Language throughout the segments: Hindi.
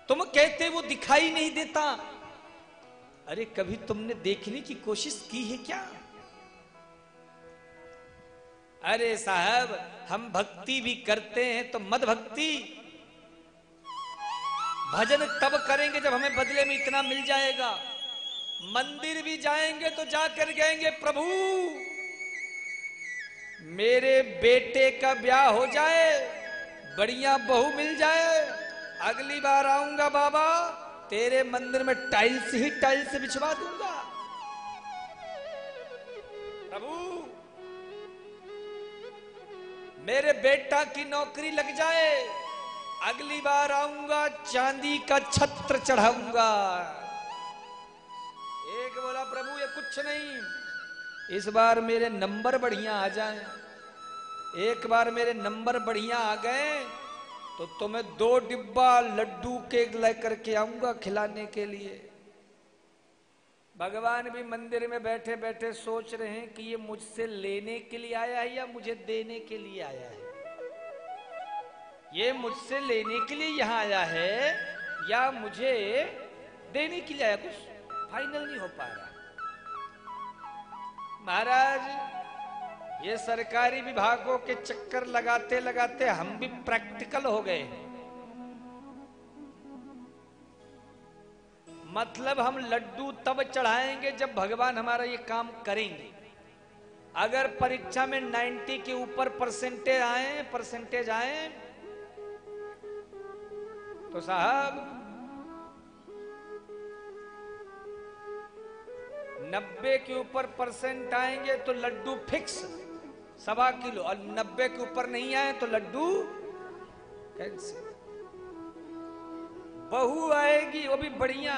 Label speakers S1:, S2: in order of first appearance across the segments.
S1: तुम कहते वो दिखाई नहीं देता। अरे कभी तुमने देखने की कोशिश की है क्या? अरे साहब, हम भक्ति भी करते हैं तो मद भक्ति, भजन तब करेंगे जब हमें बदले में इतना मिल जाएगा। मंदिर भी जाएंगे तो जाकर कहेंगे प्रभु मेरे बेटे का ब्याह हो जाए, बढ़िया बहू मिल जाए, अगली बार आऊंगा बाबा तेरे मंदिर में टाइल्स ही टाइल्स बिछवा दूंगा। प्रभु मेरे बेटा की नौकरी लग जाए, अगली बार आऊंगा चांदी का छत्र चढ़ाऊंगा। एक बोला प्रभु ये कुछ नहीं, इस बार मेरे नंबर बढ़िया आ जाएं। एक बार मेरे नंबर बढ़िया आ गए तो तुम्हें 2 डिब्बा लड्डू केक लेकर के आऊंगा खिलाने के लिए। भगवान भी मंदिर में बैठे बैठे सोच रहे हैं कि ये मुझसे लेने के लिए आया है या मुझे देने के लिए आया है। ये मुझसे लेने के लिए यहां आया है या मुझे देने के लिए आया, कुछ फाइनल नहीं हो पा रहा। महाराज ये सरकारी विभागों के चक्कर लगाते लगाते हम भी प्रैक्टिकल हो गए। मतलब हम लड्डू तब चढ़ाएंगे जब भगवान हमारा ये काम करेंगे। अगर परीक्षा में 90 के ऊपर परसेंटेज आए तो साहब 90 के ऊपर परसेंट आएंगे तो लड्डू फिक्स 1.25 किलो, और 90 के ऊपर नहीं आए तो लड्डू कैंसिल। बहू आएगी वो भी बढ़िया,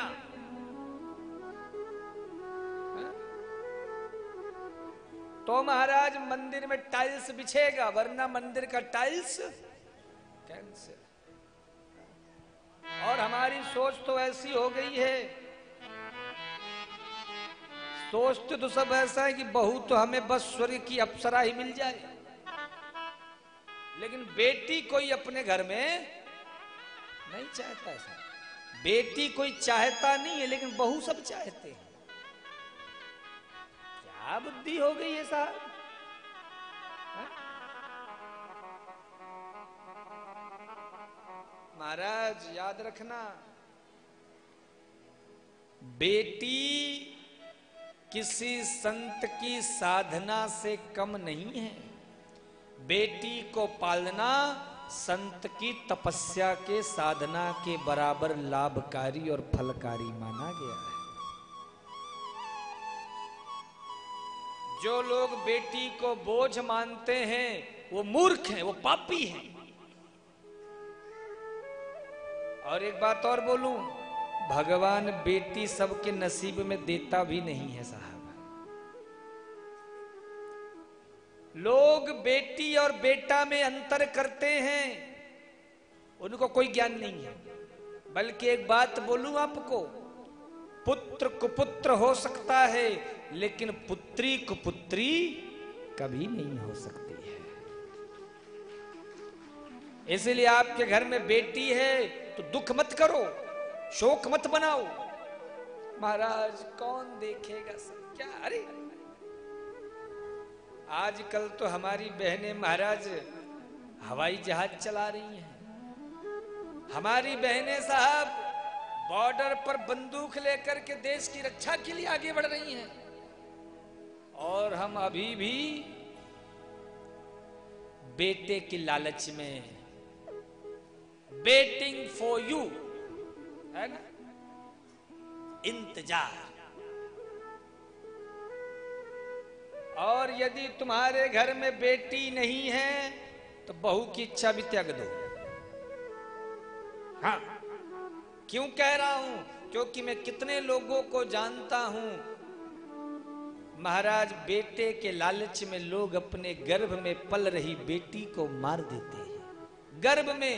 S1: तो महाराज मंदिर में टाइल्स बिछेगा, वरना मंदिर का टाइल्स कैंसिल। और हमारी सोच तो ऐसी हो गई है, सोचते तो सब ऐसा है कि बहू तो हमें बस स्वर्ग की अप्सरा ही मिल जाए, लेकिन बेटी कोई अपने घर में नहीं चाहता। ऐसा बेटी कोई चाहता नहीं है, लेकिन बहू सब चाहते हैं। क्या बुद्धि हो गई है साहब? महाराज याद रखना, बेटी किसी संत की साधना से कम नहीं है। बेटी को पालना संत की तपस्या के साधना के बराबर लाभकारी और फलकारी माना गया है। जो लोग बेटी को बोझ मानते हैं वो मूर्ख हैं, वो पापी हैं। और एक बात और बोलूं, भगवान बेटी सबके नसीब में देता भी नहीं है साहब। लोग बेटी और बेटा में अंतर करते हैं, उनको कोई ज्ञान नहीं है। बल्कि एक बात बोलूं आपको, पुत्र कुपुत्र हो सकता है, लेकिन पुत्री कुपुत्री कभी नहीं हो सकती है। इसलिए आपके घर में बेटी है तो दुख मत करो, शोक मत बनाओ। महाराज कौन देखेगा सब क्या? अरे आजकल तो हमारी बहनें महाराज हवाई जहाज चला रही हैं। हमारी बहनें साहब बॉर्डर पर बंदूक लेकर के देश की रक्षा के लिए आगे बढ़ रही हैं, और हम अभी भी बेटे की लालच में वेटिंग फॉर यू, है ना, इंतजार। और यदि तुम्हारे घर में बेटी नहीं है तो बहू की इच्छा भी त्याग दो। हाँ, क्यों कह रहा हूं? क्योंकि मैं कितने लोगों को जानता हूं महाराज, बेटे के लालच में लोग अपने गर्भ में पल रही बेटी को मार देते हैं। गर्भ में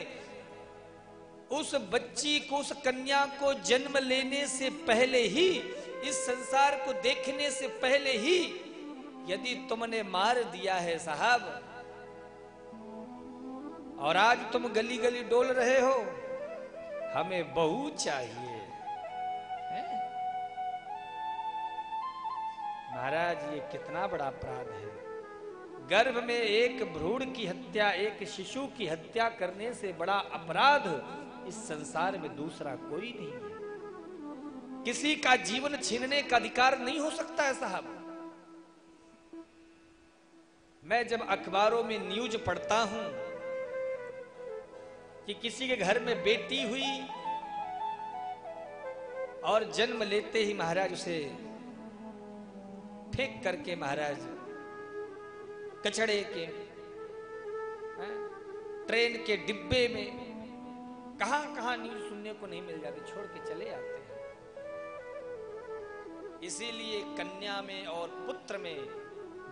S1: उस बच्ची को, उस कन्या को जन्म लेने से पहले ही, इस संसार को देखने से पहले ही यदि तुमने मार दिया है साहब, और आज तुम गली गली डोल रहे हो, हमें बहू चाहिए। महाराज ये कितना बड़ा अपराध है। गर्भ में एक भ्रूण की हत्या, एक शिशु की हत्या करने से बड़ा अपराध इस संसार में दूसरा कोई नहीं है। किसी का जीवन छीनने का अधिकार नहीं हो सकता है साहब। मैं जब अखबारों में न्यूज पढ़ता हूं कि किसी के घर में बेटी हुई और जन्म लेते ही महाराज उसे फेंक करके महाराज कचड़े के ट्रेन के डिब्बे में, कहां कहां न्यूज सुनने को नहीं मिल जाती, छोड़ के चले आते हैं। इसीलिए कन्या में और पुत्र में,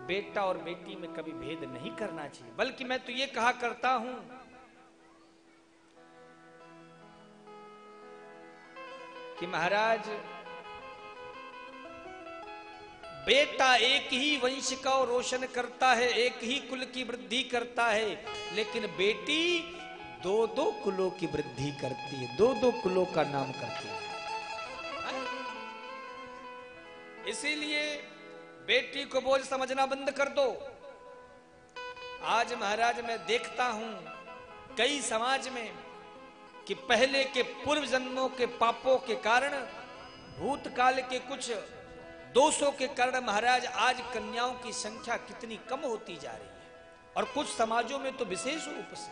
S1: बेटा और बेटी में कभी भेद नहीं करना चाहिए। बल्कि मैं तो ये कहा करता हूं कि महाराज बेटा एक ही वंश का रोशन करता है, एक ही कुल की वृद्धि करता है, लेकिन बेटी दो दो कुलों की वृद्धि करती है, दो दो कुलों का नाम करती है। इसीलिए बेटी को बोझ समझना बंद कर दो। आज महाराज मैं देखता हूं कई समाज में कि पहले के पूर्व जन्मों के पापों के कारण, भूतकाल के कुछ दोषों के कारण महाराज आज कन्याओं की संख्या कितनी कम होती जा रही है, और कुछ समाजों में तो विशेष रूप से।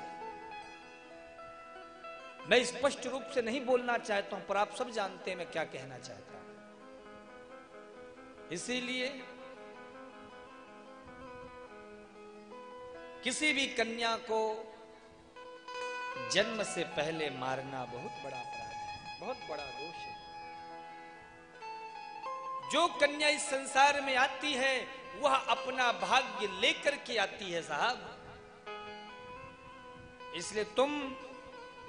S1: मैं स्पष्ट रूप से नहीं बोलना चाहता हूं, पर आप सब जानते हैं मैं क्या कहना चाहता हूं। इसीलिए किसी भी कन्या को जन्म से पहले मारना बहुत बड़ा अपराध है, बहुत बड़ा दोष है। जो कन्या इस संसार में आती है वह अपना भाग्य लेकर के आती है साहब। इसलिए तुम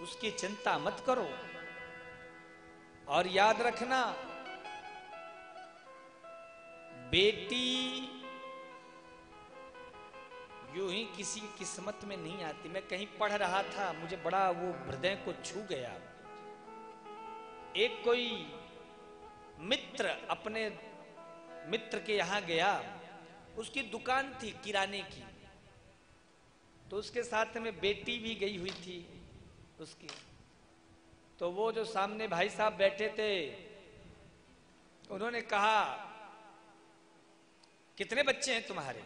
S1: उसकी चिंता मत करो। और याद रखना, बेटी यूं ही किसी किस्मत में नहीं आती। मैं कहीं पढ़ रहा था, मुझे बड़ा वो हृदय को छू गया। एक कोई मित्र अपने मित्र के यहां गया, उसकी दुकान थी किराने की, तो उसके साथ में बेटी भी गई हुई थी उसकी। तो वो जो सामने भाई साहब बैठे थे, उन्होंने कहा कितने बच्चे हैं तुम्हारे?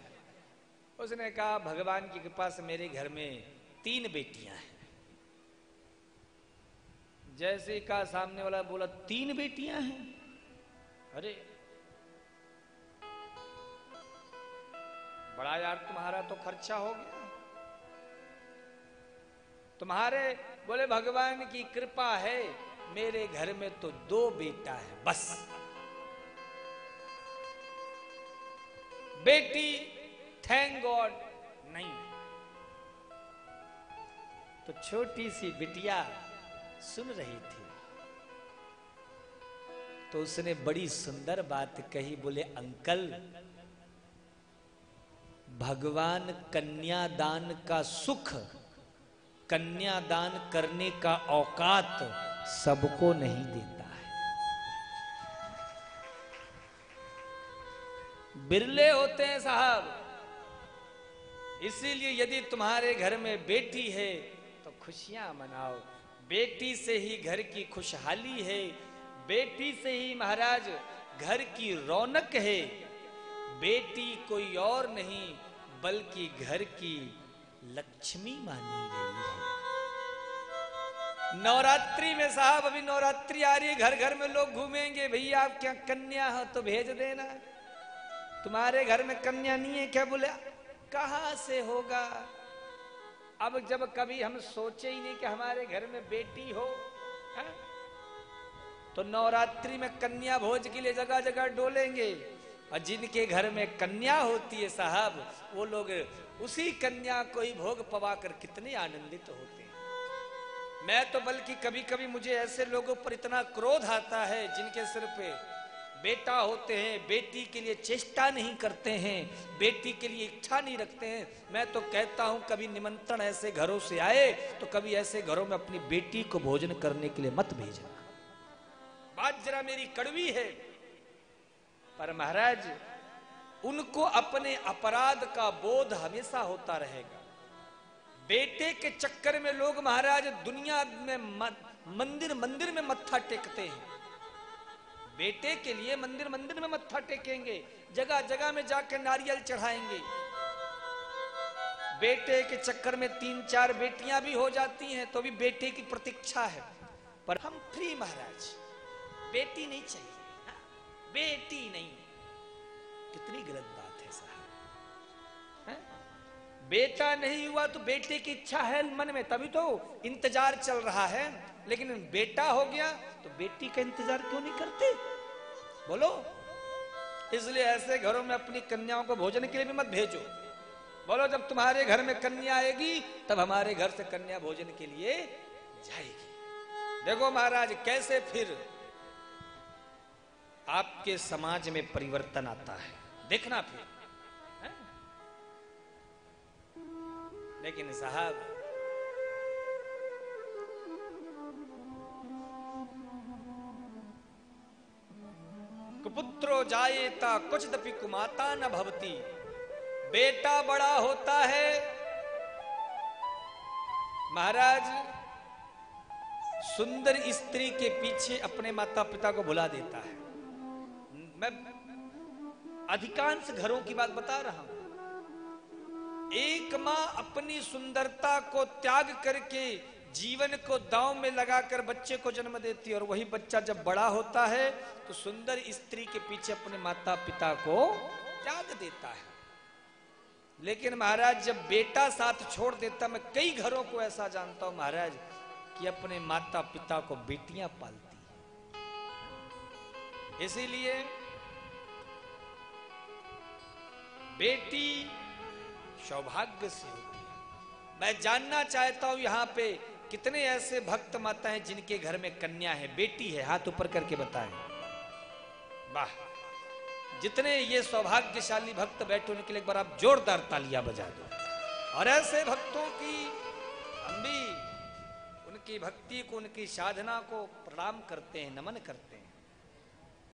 S1: उसने कहा भगवान की कृपा से मेरे घर में 3 बेटियां हैं। जैसे ही कहा सामने वाला बोला 3 बेटियां हैं? अरे बड़ा यार तुम्हारा तो खर्चा हो गया। तुम्हारे बोले भगवान की कृपा है, मेरे घर में तो 2 बेटा है बस। बेटी थैंक गॉड नहीं। तो छोटी सी बिटिया सुन रही थी, तो उसने बड़ी सुंदर बात कही। बोले अंकल, भगवान कन्यादान का सुख, कन्यादान करने का औकात सबको नहीं देता है। बिरले होते हैं साहब। इसीलिए यदि तुम्हारे घर में बेटी है तो खुशियां मनाओ। बेटी से ही घर की खुशहाली है, बेटी से ही महाराज घर की रौनक है। बेटी कोई और नहीं बल्कि घर की लक्ष्मी मानी गई है। नवरात्रि में साहब, अभी नवरात्रि आ रही है, घर घर में लोग घूमेंगे, भैया आप क्या कन्या हो तो भेज देना। तुम्हारे घर में कन्या नहीं है क्या? बोले कहां से होगा। अब जब कभी हम सोचे ही नहीं कि हमारे घर में बेटी हो, है? तो नवरात्रि में कन्या भोज के लिए जगह जगह डोलेंगे। और जिनके घर में कन्या होती है साहब, वो लोग उसी कन्या को ही भोग पवाकर कितने आनंदित होते हैं। मैं तो बल्कि कभी कभी मुझे ऐसे लोगों पर इतना क्रोध आता है जिनके सिर पे बेटा होते हैं, बेटी के लिए चेष्टा नहीं करते हैं, बेटी के लिए इच्छा नहीं रखते हैं। मैं तो कहता हूं कभी निमंत्रण ऐसे घरों से आए तो कभी ऐसे घरों में अपनी बेटी को भोजन करने के लिए मत भेजना। बात जरा मेरी कड़वी है, पर महाराज उनको अपने अपराध का बोध हमेशा होता रहेगा। बेटे के चक्कर में लोग महाराज दुनिया में मंदिर मंदिर में मत्था टेकते हैं। बेटे के लिए मंदिर मंदिर में मत्था टेकेंगे, जगह जगह में जाकर नारियल चढ़ाएंगे। बेटे के चक्कर में 3-4 बेटियां भी हो जाती हैं तो भी बेटे की प्रतीक्षा है। पर हम फ्री महाराज, बेटी नहीं चाहिए, बेटी नहीं। कितनी गलत बात है साहब। बेटा नहीं हुआ तो बेटे की इच्छा है मन में, तभी तो इंतजार चल रहा है। लेकिन बेटा हो गया तो बेटी का इंतजार क्यों नहीं करते? बोलो। इसलिए ऐसे घरों में अपनी कन्याओं को भोजन के लिए भी मत भेजो। बोलो जब तुम्हारे घर में कन्या आएगी तब हमारे घर से कन्या भोजन के लिए जाएगी। देखो महाराज कैसे फिर आपके समाज में परिवर्तन आता है, देखना फिर है? लेकिन साहब कुपुत्रो जायेता क्वचिदपि कुमाता न भवति। बेटा बड़ा होता है महाराज, सुंदर स्त्री के पीछे अपने माता पिता को भुला देता है। मैं अधिकांश घरों की बात बता रहा हूं। एक मां अपनी सुंदरता को त्याग करके जीवन को दांव में लगाकर बच्चे को जन्म देती है, और वही बच्चा जब बड़ा होता है तो सुंदर स्त्री के पीछे अपने माता पिता को त्याग देता है। लेकिन महाराज जब बेटा साथ छोड़ देता, मैं कई घरों को ऐसा जानता हूं महाराज कि अपने माता पिता को बेटियां पालती है। इसीलिए बेटी सौभाग्य से होती है। मैं जानना चाहता हूं यहां पे कितने ऐसे भक्त माता हैं जिनके घर में कन्या है, बेटी है, हाथ ऊपर करके बताएं। वाह, जितने ये सौभाग्यशाली भक्त बैठे उनके लिए एक बार आप जोरदार तालियां बजा दो। और ऐसे भक्तों की हम भी उनकी भक्ति को, उनकी साधना को प्रणाम करते हैं, नमन करते हैं।